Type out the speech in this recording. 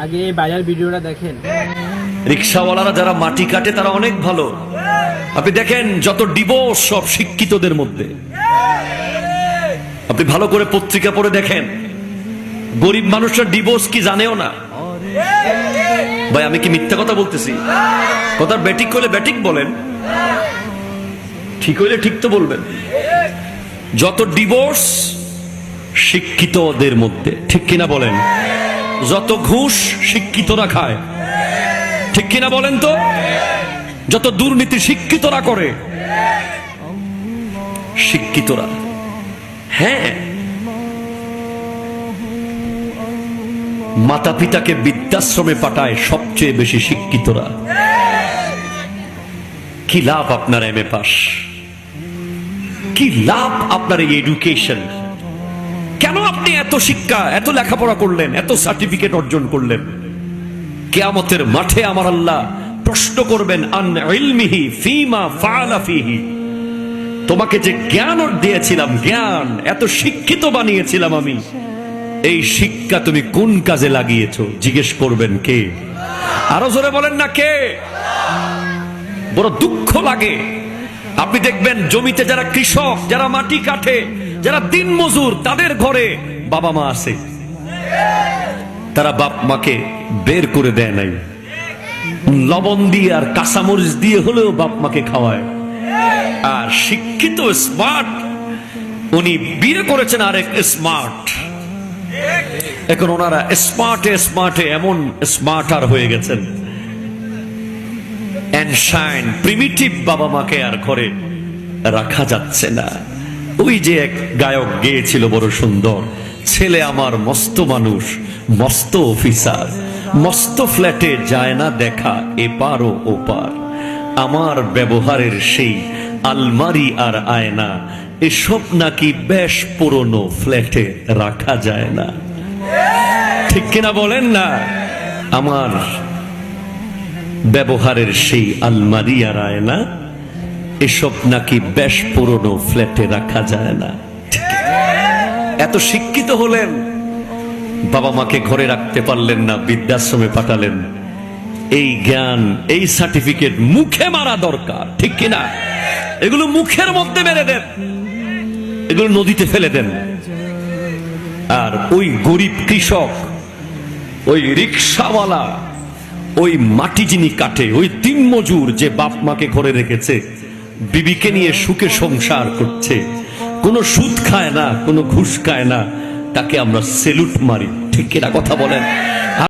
আগে এই বাজার ভিডিওটা দেখেন। রিক্সাওয়ালারা যারা মাটি কাটে তারা অনেক ভালো। আপনি দেখেন যত ডিভোর্স সব শিক্ষিতদের মধ্যে। আপনি ভালো করে পত্রিকা পড়ে দেখেন, গরিব মানুষরা ডিভোর্স কি জানেও না। ভাই আমি কি মিথ্যা কথা বলতেছি? কথা ব্যাটিক করলে ব্যাটিক বলেন, ঠিক হইলে ঠিক তো বলবেন। যত ডিভোর্স শিক্ষিতদের মধ্যে, ঠিক কিনা বলেন? যত ঘুষ শিক্ষিতরা খায়, ঠিক কিনা বলেন তো? যত দুর্নীতি শিক্ষিতরা করে, শিক্ষিতরা। হ্যাঁ, মাতা পিতাকে বৃদ্ধাশ্রমে পাঠায় সবচেয়ে বেশি শিক্ষিতরা। কি লাভ আপনার এমএ পাস? কি লাভ আপনার এই এডুকেশন? কেন আপনি এত শিক্ষা, এত লেখাপড়া করলেন, এত সার্টিফিকেট অর্জন করলেন? কিয়ামতের মাঠে আমার আল্লাহ প্রশ্ন করবেন, আন ইলমিহি ফীমা ফাআলা ফীহি। তোমাকে যে জ্ঞান দিয়েছিলাম, জ্ঞান এত শিক্ষিত বানিয়েছিলাম আমি, এই শিক্ষা তুমি কোন কাজে লাগিয়েছো? জিজ্ঞেস করবেন কে? আরো জোরে বলেন না কে? বড় দুঃখ লাগে। আপনি দেখবেন জমিতে যারা কৃষক, যারা মাটি কাটে, যারা দিনমজুর, তাদের ঘরে বাবা মা আছে, তারা বাপ মাকে বের করে দেয় নাই। লবণ দিয়ে আর কাঁচামরিচ দিয়ে হলেও বাপ মাকে খাওয়ায়। আর শিক্ষিত স্মার্ট, উনি বিয়ে করেছেন আরেক স্মার্ট। এখন ওনারা স্মার্টে স্মার্টে এমন স্মার্টার হয়ে গেছেন, এনশাইন প্রিমিটিভ বাবা মাকে আর ঘরে রাখা যাচ্ছে না। ওই যে এক গায়ক গেয়েছিল বড় সুন্দর, ছেলে আমার মস্ত মানুষ, মস্ত অফিসার, মস্ত ফ্ল্যাটে যায় না দেখা এপার ও ওপার, আমার ব্যবহারের সেই আলমারি আর আয়না, এসব নাকি বেশ পুরনো, ফ্ল্যাটে রাখা যায় না। ঠিক কিনা বলেন না? আমার ব্যবহারের সেই আলমারি আর আয়না, এসব নাকি বেশ পুরনো, ফ্ল্যাটে রাখা যায় না। এত শিক্ষিত হলেন, বাবা মাকে ঘরে রাখতে পারলেন না, বৃদ্ধাশ্রমে পাঠালেন। এই জ্ঞান, এই সার্টিফিকেট মুখে মারা দরকার, ঠিক কিনা? এগুলো মুখের মধ্যে মেরে দেন, এগুলো নদীতে ফেলে দেন। আর ওই গরিব কৃষক, ওই রিক্সাওয়ালা, ওই মাটি যিনি কাটে, ওই দিনমজুর যে বাপ মাকে ঘরে রেখেছে, বিবিকে নিয়ে সুখে সংসার করছে, কোনো সুদ খায় না, কোনো ঘুষ খায় না, তাকে আমরা সেলুট মারি। ঠিক কিনা কথা বলেন?